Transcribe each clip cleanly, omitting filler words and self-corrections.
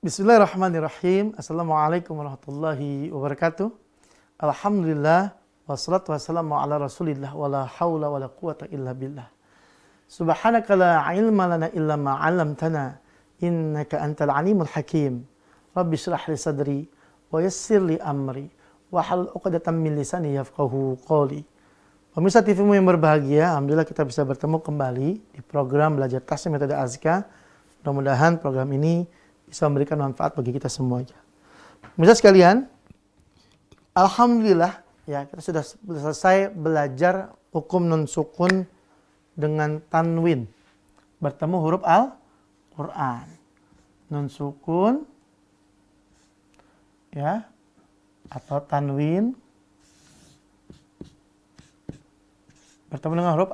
Bismillahirrahmanirrahim. Assalamualaikum warahmatullahi wabarakatuh. Alhamdulillah wassalatu wassalamu ala Rasulillah wala haula wala quwata illa billah. Subhanaka la ilma lana illa ma 'allamtana innaka antal alimul hakim. Rabbi shrah li sadri wa yassir li amri wa hlul 'uqdatam min lisani yafqahu qawli. Pemirsa TV-mu yang berbahagia, alhamdulillah kita bisa bertemu kembali di program Belajar Tahsin Metode Azka. Mudah-mudahan program ini bisa memberikan manfaat bagi kita semuanya. Pemirsa sekalian, alhamdulillah ya kita sudah selesai belajar hukum nun sukun dengan tanwin. Bertemu huruf Al-Qur'an. Nun sukun ya atau tanwin bertemu dengan huruf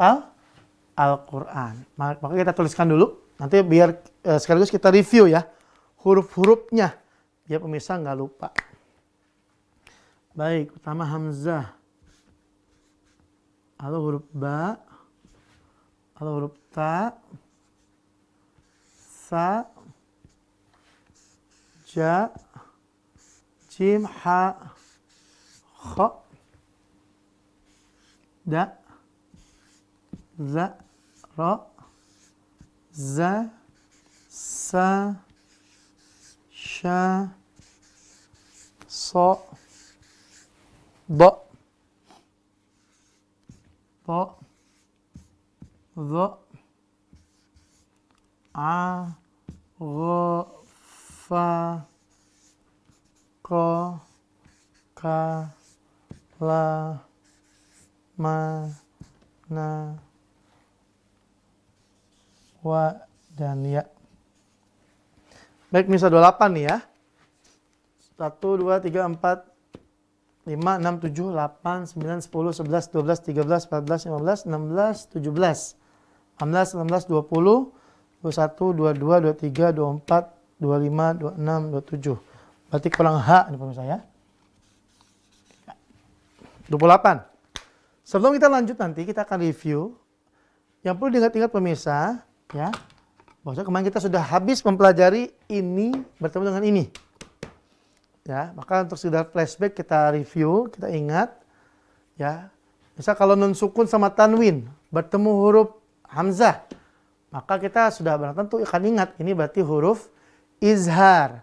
Al-Qur'an. Maka kita tuliskan dulu. Nanti biar sekaligus kita review ya huruf-hurufnya, biar pemirsa nggak lupa. Baik, pertama hamzah, lalu huruf ba, lalu huruf ta, sa, ja, jim, ha, kha, da, za, ra, za, sa, sha, so, ba, ta, dha, a, gha, fa, ka, ka, la, ma, na, wa, dan ya. Baik, misal 28 nih ya. 1, 2, 3, 4, 5, 6, 7, 8, 9, 10, 11, 12, 13, 14, 15, 16, 17, 18, 19, 20, 21, 22, 23, 24, 25, 26, 27. Berarti kurang H nih pemirsa ya. 28. Sebelum kita lanjut nanti kita akan review. Yang perlu diingat-ingat pemirsa ya. Bahwa kemarin kita sudah habis mempelajari ini bertemu dengan ini. Ya, maka untuk sekedar flashback kita review, kita ingat ya. Misal kalau nun sukun sama tanwin bertemu huruf hamzah, maka kita sudah benar tentu akan ingat ini berarti huruf izhar.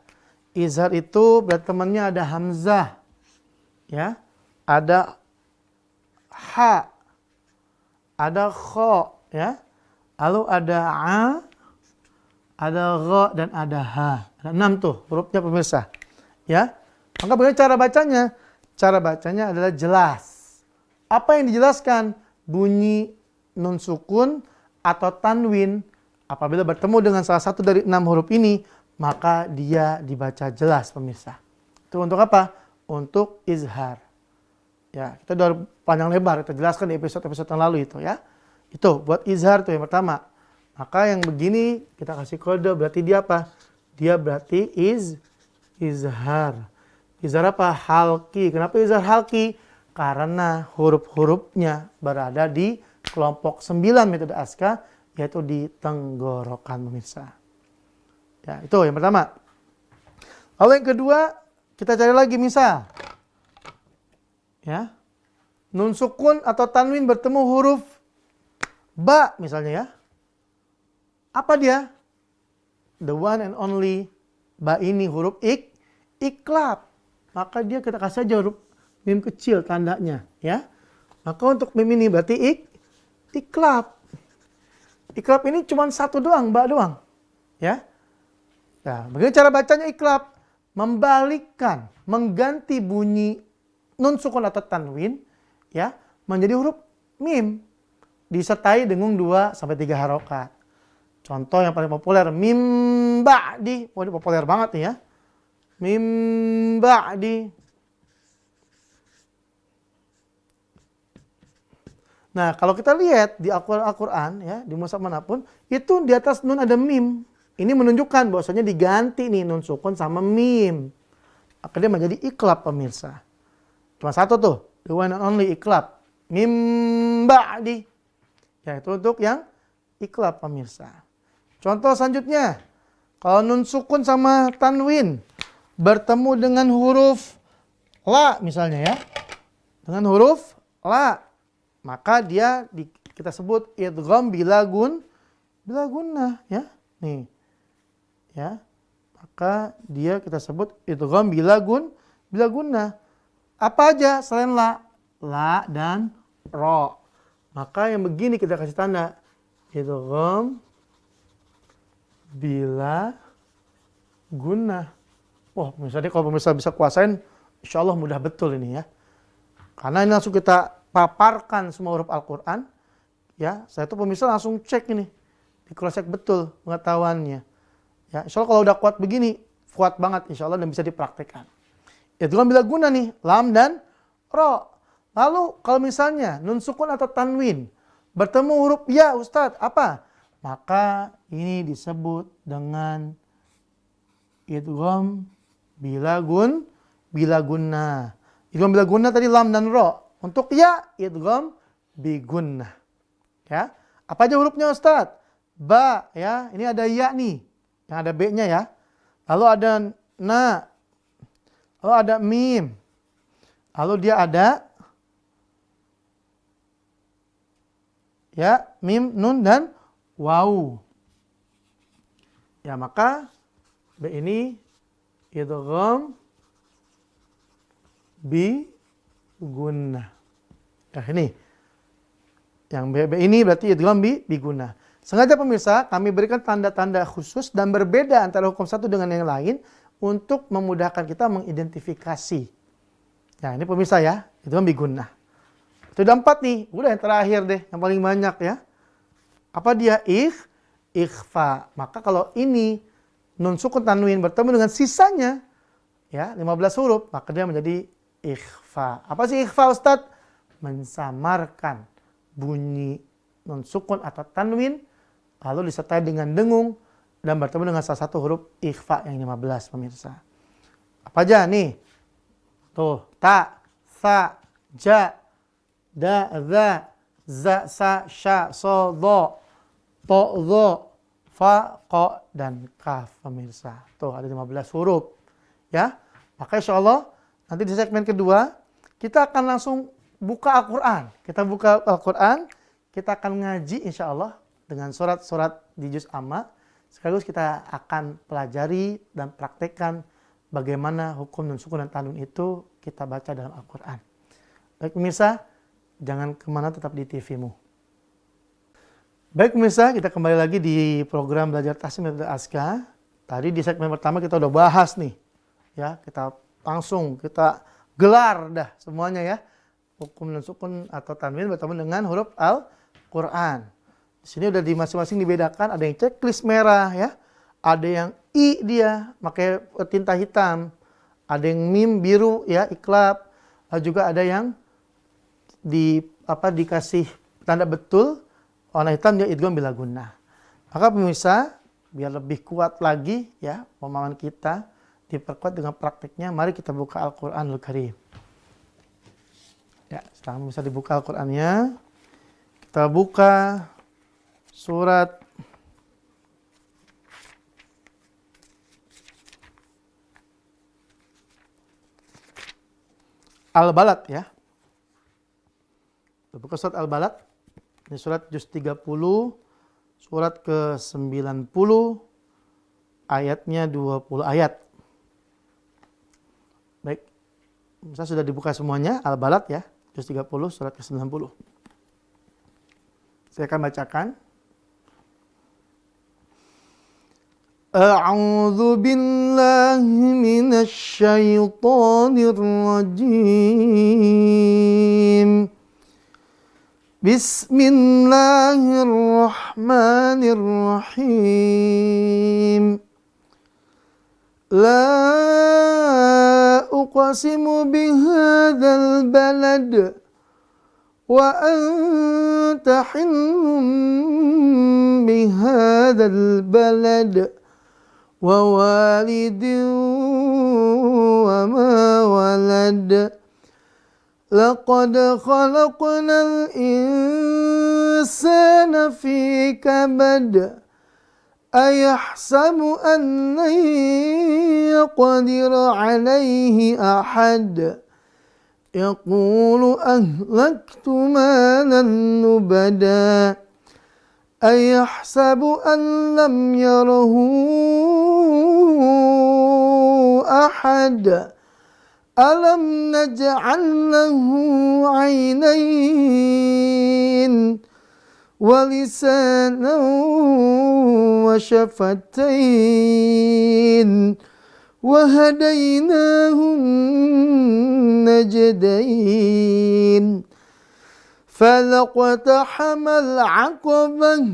Izhar itu berarti temannya ada hamzah. Ya. Ada ha, ada kha ya. Lalu ada a, ada gha dan ada ha. Ada 6 tuh hurufnya pemirsa. Ya. Maka bagaimana cara bacanya? Cara bacanya adalah jelas. Apa yang dijelaskan? Bunyi nun sukun atau tanwin apabila bertemu dengan salah satu dari 6 huruf ini, maka dia dibaca jelas pemirsa. Itu untuk apa? Untuk izhar. Ya, kita udah panjang lebar kita jelaskan di episode-episode yang lalu itu ya. Itu buat izhar tuh yang pertama. Maka yang begini kita kasih kode berarti dia apa? Dia berarti izhar. Izhar apa? Halki. Kenapa izhar halki? Karena huruf-hurufnya berada di kelompok 9 metode Azka, yaitu di tenggorokan pemirsa. Ya, itu yang pertama. Lalu yang kedua, kita cari lagi misal. Ya. Nun sukun atau tanwin bertemu huruf ba misalnya ya. Apa dia? The one and only ba ini huruf iklab. Maka dia kita kasih aja huruf mim kecil tandanya ya. Maka untuk mim ini berarti iklab. Iklab ini cuma satu doang, ba doang. Ya. Nah, bagaimana cara bacanya iklab? Membalikkan, mengganti bunyi nun sukun atau tanwin ya menjadi huruf mim disertai dengan 2 sampai 3 harokat. Contoh yang paling populer mim ba'di. Ini populer banget nih ya. Mim ba'di. Nah, kalau kita lihat di Al-Qur'an ya, di mushaf manapun, itu di atas nun ada mim. Ini menunjukkan bahwasanya diganti nih nun sukun sama mim. Maka dia menjadi iklab pemirsa. Cuma satu tuh, the one and only iklab. Mim ba'di. Ya, itu untuk yang iklab pemirsa. Contoh selanjutnya, Kalau nun sukun sama tanwin bertemu dengan huruf la misalnya ya. Dengan huruf la, maka dia kita sebut idgham bila gunnah ya. Nih. Ya. Maka dia kita sebut idgham bila gunnah. Apa aja selain la? La dan ro. Maka yang begini kita kasih tanda idgham bila gunnah. Wah, misalnya kalau pemirsa bisa kuasain, insya Allah mudah betul ini ya. Karena ini langsung kita paparkan semua huruf Al-Quran. Ya, saya tuh pemirsa langsung cek ini. Di cross check betul pengetahuannya. Ya, insya Allah kalau udah kuat begini, kuat banget insya Allah dan bisa dipraktekkan. Idgham bila gunnah nih, lam dan ro. Lalu kalau misalnya nun sukun atau tanwin bertemu huruf ya Ustadz, apa? Maka ini disebut dengan idgham bila gunnah. Idgham bila gunnah tadi lam dan ro. Untuk ya idgham bi gunnah. Ya. Apa aja hurufnya Ustadz? Ba ya, ini ada ya nih. Yang ada B-nya ya. Lalu ada na. Lalu ada mim. Lalu dia ada ya, mim, nun, dan waw. Ya, maka B ini idgham bi gunnah. Ya, ini. Yang B ini berarti idgham bi gunnah. Sengaja pemirsa, kami berikan tanda-tanda khusus dan berbeda antara hukum satu dengan yang lain untuk memudahkan kita mengidentifikasi. Ya, ini pemirsa ya, idgham bi gunnah. Itu udah 4 nih, udah yang terakhir deh, yang paling banyak ya. Apa dia? Ikhfa. Maka kalau ini nun sukun tanwin bertemu dengan sisanya, ya 15 huruf, maka dia menjadi ikhfa. Apa sih ikhfa Ustadz? Mensamarkan bunyi nun sukun atau tanwin, lalu disertai dengan dengung, dan bertemu dengan salah satu huruf ikhfa yang 15 pemirsa. Apa aja nih? Tuh, ta, sa, ja, da, za, za, sa, sya, so, do, to, zo, fa, ko, dan kaf pemirsa. Tuh ada 15 huruf. Ya, maka insya Allah nanti di segmen kedua kita akan langsung buka Al-Quran. Kita buka Al-Quran, kita akan ngaji insya Allah dengan surat-surat di juz amma. Sekaligus kita akan pelajari dan praktekkan bagaimana hukum nun sukun dan tanwin itu kita baca dalam Al-Quran. Baik pemirsa, jangan kemana, tetap di TV-mu. Baik pemirsa, kita kembali lagi di program Belajar Tahsin Metode Aska. Tadi di segmen pertama kita udah bahas nih. Ya, kita langsung kita gelar dah semuanya ya. Hukum nun sukun atau tanwin bertemu dengan huruf Al-Quran. Di sini udah di masing-masing dibedakan, ada yang checklist merah ya. Ada yang I dia pakai tinta hitam. Ada yang mim biru ya, iklab. Juga ada yang dikasih tanda betul warna hitam, dia idgham bila gunnah. Maka pemirsa, biar lebih kuat lagi ya pemahaman kita, diperkuat dengan prakteknya, mari kita buka Al-Qur'anul Karim. Ya, sekarang bisa dibuka Al-Qur'annya. Kita buka surat Al-Balad ya. Buka surat Al-Balad. Ini surat juz 30, surat ke-90, ayatnya 20 ayat. Baik. Saya sudah dibuka semuanya Al-Balad ya, juz 30, surat ke-90. Saya akan bacakan. A'udzu billahi minasy syaithanir rajim. Bismillahirrahmanirrahim. La uqsimu bihadzal balad wa anta hillum bihadzal balad wa walidin wa ma walad. Laqad khalaqnal insana fi kabad أيحسب أن لن يقدر عليه أحد يقول أهلكت مالا لبدا أيحسب أن لم يره أحد ألم نجعل له عينين ولسانا وشفتين وهديناه النجدين فلاقتحم العقبة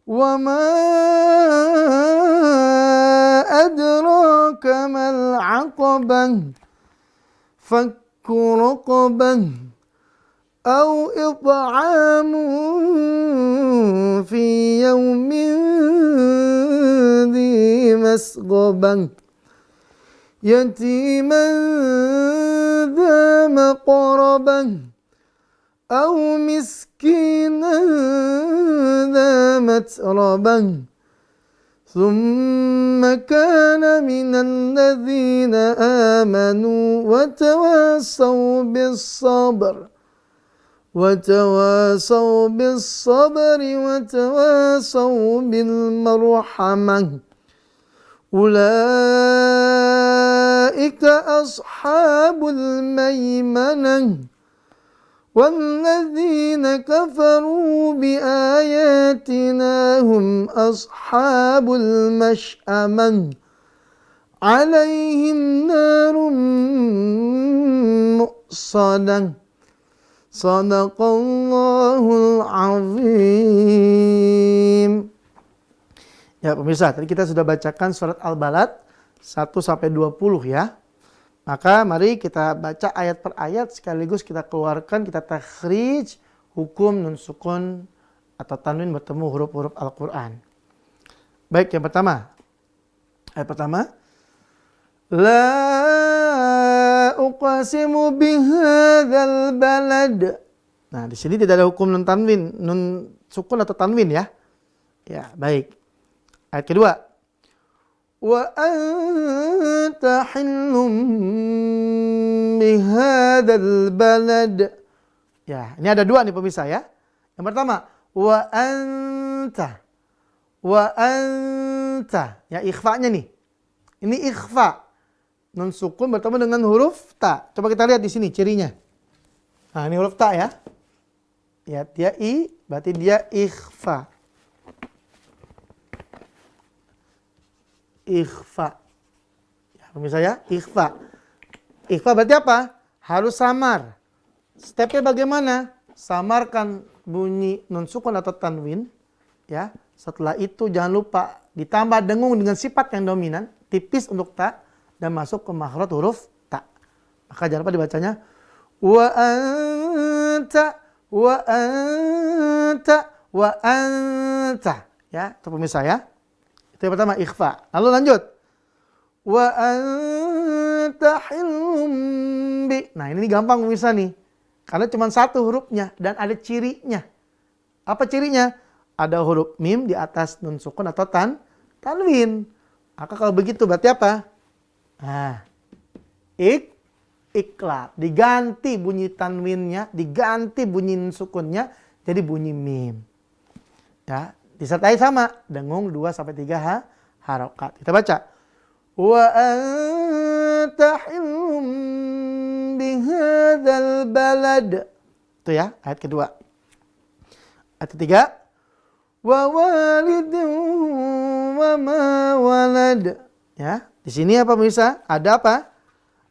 وما أدراك ما العقبة فك رقبة أو إطعام في يوم ذي مسغبة يتيما ذا مقربة أو مسكينا ذا متربة ثم كان من الذين آمنوا وتواصوا بالصبر وتواصوا بالمرحمة أولئك أصحاب الميمنة والذين كفروا بآياتنا هم أصحاب المشأمة عليهم نار مؤصدة Sadaqallahul azim. Ya pemirsa, tadi kita sudah bacakan surat Al-Balad 1-20 ya. Maka mari kita baca ayat per ayat sekaligus kita keluarkan, kita takhrij hukum nun sukun atau tanwin bertemu huruf-huruf Al-Quran. Baik, yang pertama. Ayat pertama. La uqasimu bihadzal balad. Nah, di sini tidak ada hukum nun tanwin, nun sukun atau tanwin ya. Ya, baik. Ayat kedua. Wa anta hillum bihadzal balad. Ya, ini ada dua nih pemirsa ya. Yang pertama, wa anta. Wa anta. Ya, ikhfa'nya nih. Ini ikhfa'. Nun sukun bertemu dengan huruf ta. Coba kita lihat di sini cirinya. Nah, ini huruf ta ya. Ya, dia i, berarti dia ikhfa. Ikhfa. Ya, pemirsa ya, ikhfa. Ikhfa berarti apa? Harus samar. Stepnya bagaimana? Samarkan bunyi nun sukun atau tanwin. Ya, setelah itu jangan lupa ditambah dengung dengan sifat yang dominan, tipis untuk ta. Dan masuk ke makhraj huruf ta. Maka jangan lupa dibacanya wa anta wa anta wa anta. Ya, itu pemirsa ya. Itu yang pertama ikhfa. Lalu lanjut. Wa anta hilum bi. Nah, ini gampang pemirsa nih. Karena cuma satu hurufnya dan ada cirinya. Apa cirinya? Ada huruf mim di atas nun sukun atau tanwin. Maka kalau begitu berarti apa? Nah, iklab. Diganti bunyi tanwinnya, diganti bunyi sukunnya, jadi bunyi mim. Ya, disertai sama dengung 2-3 harokat. Kita baca. Wa anta hillum bihadzal balad. Itu ya, ayat kedua. Ayat ketiga. Wa walidin wa ma walad. Ya. Di sini apa pemirsa? Ada apa?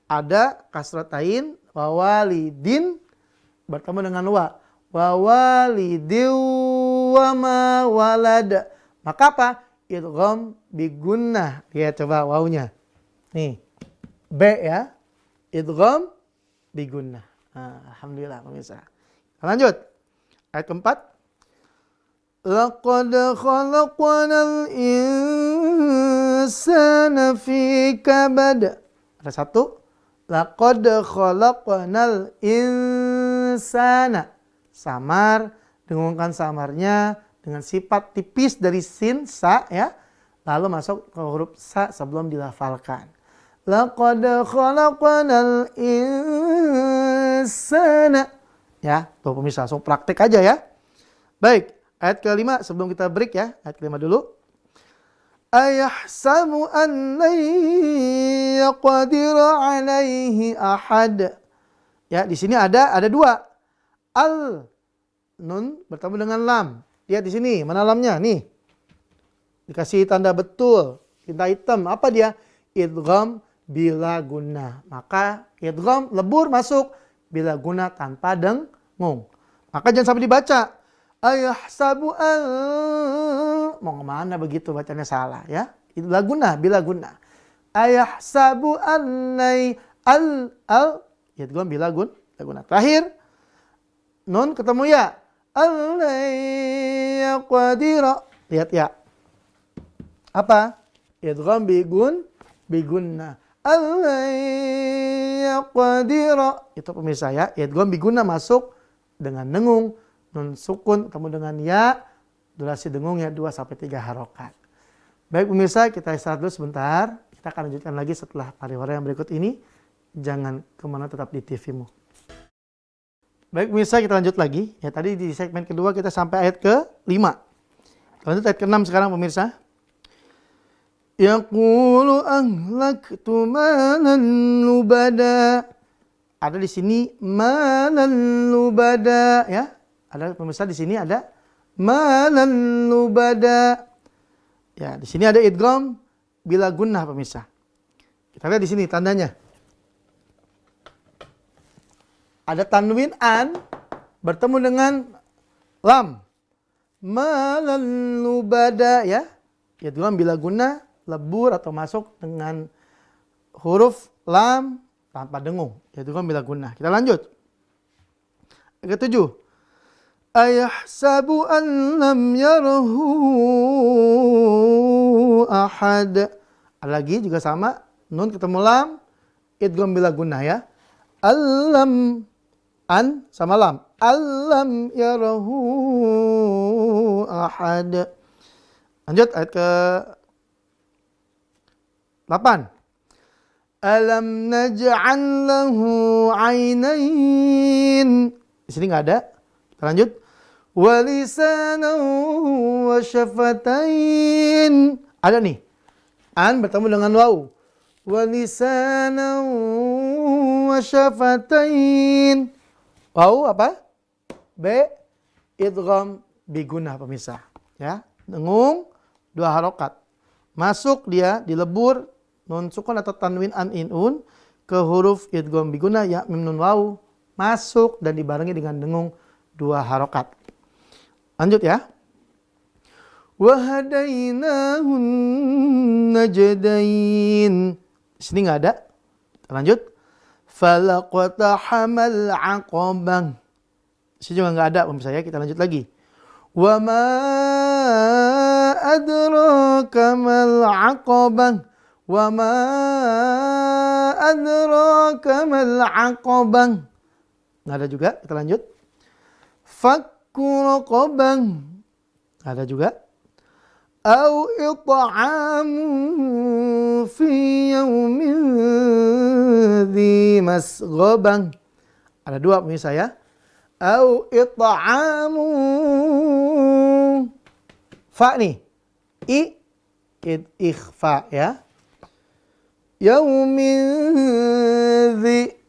Ada kasratain wawalidin bertemu dengan wa. Wawalidiw wa ma walad. Maka apa? Idgham bi gunnah. Lihat coba wawunya. Nih. B ya. Idgham bi gunnah. Alhamdulillah pemirsa. Lanjut. Ayat keempat. Laqad khalaqnal insana fi kabad. Ada satu. Laqad khalaqnal insana. Samar, dengungkan samarnya, dengan sifat tipis dari sin, sa ya. Lalu masuk ke huruf sa sebelum dilafalkan. Laqad khalaqnal insana. Ya, tuh pemirsa langsung praktek aja ya. Baik, ayat kelima sebelum kita break ya. Ayat kelima dulu. Ayahsabu an la yaqdira alaihi ahad. Ya, di sini ada dua. Al nun bertemu dengan lam. Lihat di sini, mana lamnya? Nih. Dikasih tanda betul, tinta hitam. Apa dia? Idgham bila guna. Maka idgham lebur masuk bila guna tanpa dengung. Maka jangan sampai dibaca. Ayahsabu al, mau kemana begitu bacanya salah ya. Bila guna, bila guna. Ayahsabu annai al idgham bila guna. Terakhir nun ketemu ya. Allai yaqdira. Lihat ya. Apa? Idgham bigunna. Allai yaqdira. Itu pemirsa ya. Idgham biguna masuk dengan dengung. Nun sukun ketemu dengan ya. Durasi dengungnya 2-3 harokat. Baik pemirsa, kita istirahat dulu sebentar. Kita akan lanjutkan lagi setelah pariwara yang berikut ini. Jangan kemana, tetap di TV-mu. Baik pemirsa, kita lanjut lagi. Ya, tadi di segmen kedua kita sampai ayat ke-5. Lanjut ayat ke-6 sekarang pemirsa. Yaqulu ahlaktu malan lubada. Ada di sini malan lubada ya. Ada pemirsa di sini ada malan lubada. Ya, di sini ada idgham bila gunnah pemirsa. Kita lihat di sini tandanya. Ada tanwin an bertemu dengan lam. Malan lubada ya. Idgham bila gunnah lebur atau masuk dengan huruf lam tanpa dengung. Yaitu kan bila gunnah. Kita lanjut. Ayat ke-7. Ayahsabu an lam yarahu ahad. Lagi juga sama. Nun ketemu lam. Idgham bila gunnah ya. Allam an sama lam. Allam yarahu ahad. Lanjut ayat ke 8. Alam naj'al lahu 'ainain. Di sini enggak ada. Kita lanjut. Wa lisanan wa syafatain. Ada nih. An bertemu dengan waw. Wa lisanan wa syafatain. Waw apa? B. Idgham bigunnah pemirsa. Ya, dengung 2 harokat. Masuk dia dilebur nun sukun atau tanwin an inun ke huruf idgham bigunnah ya mim nun waw masuk dan dibarengi dengan dengung 2 harokat. Lanjut ya. Wa hadainahun najdain. Di sini enggak ada. Lanjut. Falaqtahamal aqabah. Di sini juga enggak ada pemirsa ya. Kita lanjut lagi. Wa ma adraka mal aqabah. Wa ma adraka mal aqabah. Enggak ada juga. Kita lanjut. Fakku raqabah. Enggak ada juga. Au it'amu fi yaumin dhi masghabah. Ada 2 pemirsa ya. Au it'amu. Fa nih. Ikhfa ya. Yaumin dhi.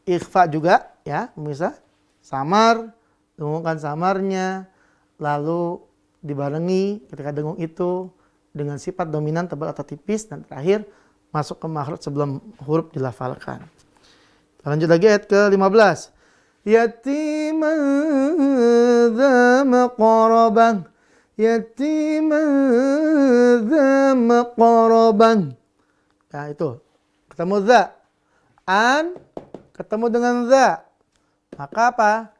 Ikhfa juga ya pemirsa. Samar. Dengungkan samarnya. Lalu dibarengi ketika dengung itu dengan sifat dominan tebal atau tipis. Dan terakhir masuk ke makhraj sebelum huruf dilafalkan. Kita lanjut lagi ayat ke-15. Yatiman dha maqrabah. Yatiman dha maqrabah. Nah itu. Ketemu dha. An ketemu dengan dha. Maka apa?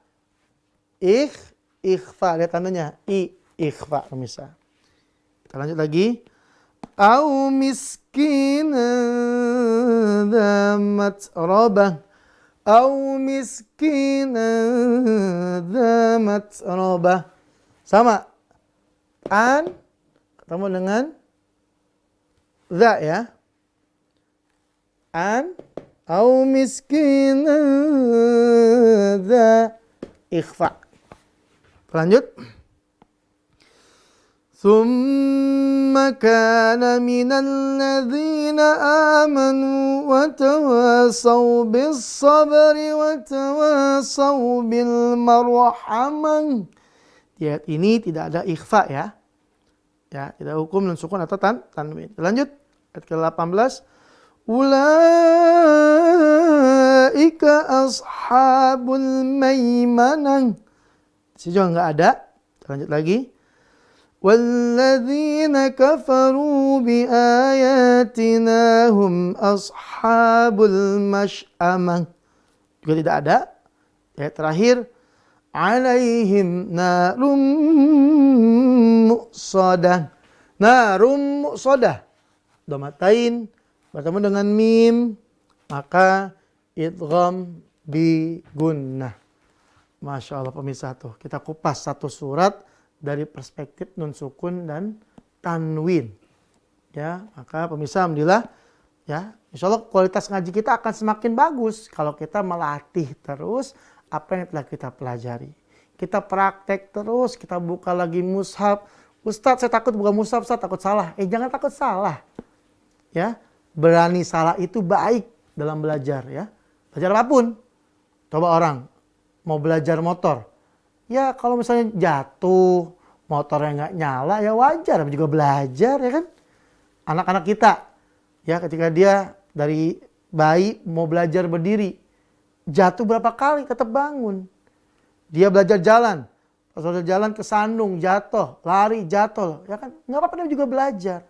Ikhfa. Lihat tandanya. Ikhfa pemirsa. Kita lanjut lagi. Au miskinan dha matrabah. Au miskinan dha matrabah. Sama. An ketemu dengan za ya. An au miskina za ikhfa. Lanjut. Thumma kana minal ladzina amanu wa tawasaw bis sabri wa tawasaw bil marhamah. Di ayat ini tidak ada ikhfa ya. Ya, tidak hukum nun sukun atau tanwin. Lanjut ayat ke-18. Ulaika ashabul maimanah. Di sini juga enggak ada. Lanjut lagi. Walladzina kafaru biayatina hum ashabul mash'amah. Juga tidak ada. Ayat terakhir. Alaihim narum muqsadah. Narum muqsadah. Domatain bertemu dengan mim, maka idgham bi gunnah. Masya Allah pemirsa tuh. Kita kupas satu surat dari perspektif nun sukun dan tanwin. Ya, maka pemirsa alhamdulillah ya, insya Allah kualitas ngaji kita akan semakin bagus kalau kita melatih terus apa yang telah kita pelajari. Kita praktek terus, kita buka lagi mushaf. Ustadz, saya takut buka mushaf, Ustadz, takut salah. Jangan takut salah. Ya, berani salah itu baik dalam belajar ya. Belajar apapun. Coba orang mau belajar motor. Ya kalau misalnya jatuh, motornya nggak nyala, ya wajar, juga belajar ya kan. Anak-anak kita, ya ketika dia dari bayi mau belajar berdiri, jatuh berapa kali tetap bangun. Dia belajar jalan, pas belajar jalan kesandung, jatuh, lari, jatuh, ya kan, nggak apa-apa, dia juga belajar.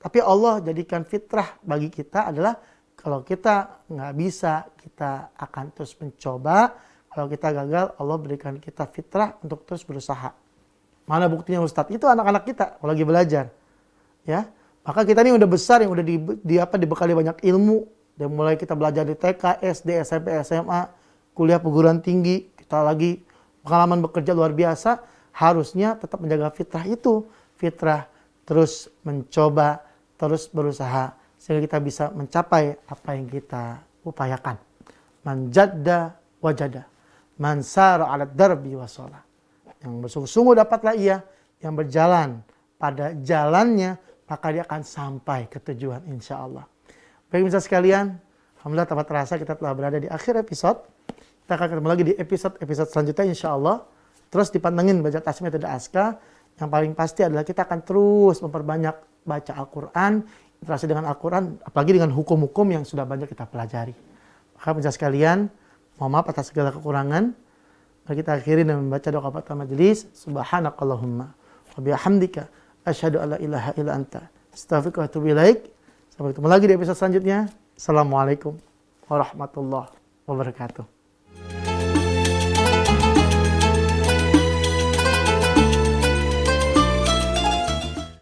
Tapi Allah jadikan fitrah bagi kita adalah kalau kita nggak bisa, kita akan terus mencoba. Kalau kita gagal, Allah berikan kita fitrah untuk terus berusaha. Mana buktinya Ustadz? Itu anak-anak kita kalau lagi belajar, ya. Maka kita ini udah besar, yang udah dibekali banyak ilmu. Dan mulai kita belajar di TK, SD, SMP, SMA, kuliah perguruan tinggi, kita lagi pengalaman bekerja luar biasa, harusnya tetap menjaga fitrah itu. Fitrah terus mencoba, terus berusaha, sehingga kita bisa mencapai apa yang kita upayakan. Man jadda wajada, man sara 'ala darbi wasala. Yang bersungguh-sungguh dapatlah ia, yang berjalan pada jalannya, maka dia akan sampai ke tujuan insya Allah. Baik pemirsa sekalian, alhamdulillah tanpa terasa kita telah berada di akhir episode. Kita akan ketemu lagi di episode selanjutnya insya Allah. Terus dipantengin baca tasmi metode Aska. Yang paling pasti adalah kita akan terus memperbanyak baca Al-Quran, interaksi dengan Al-Quran, apalagi dengan hukum-hukum yang sudah banyak kita pelajari. Maka pemirsa sekalian, mohon maaf atas segala kekurangan. Mari kita akhiri dengan membaca doa kafatul majelis. Subhanakallahumma wa bihamdika asyhadu an la ilaha illa anta astaghfiruka wa atubu ilaik. Sampai ketemu lagi di episode selanjutnya. Assalamualaikum warahmatullahi wabarakatuh.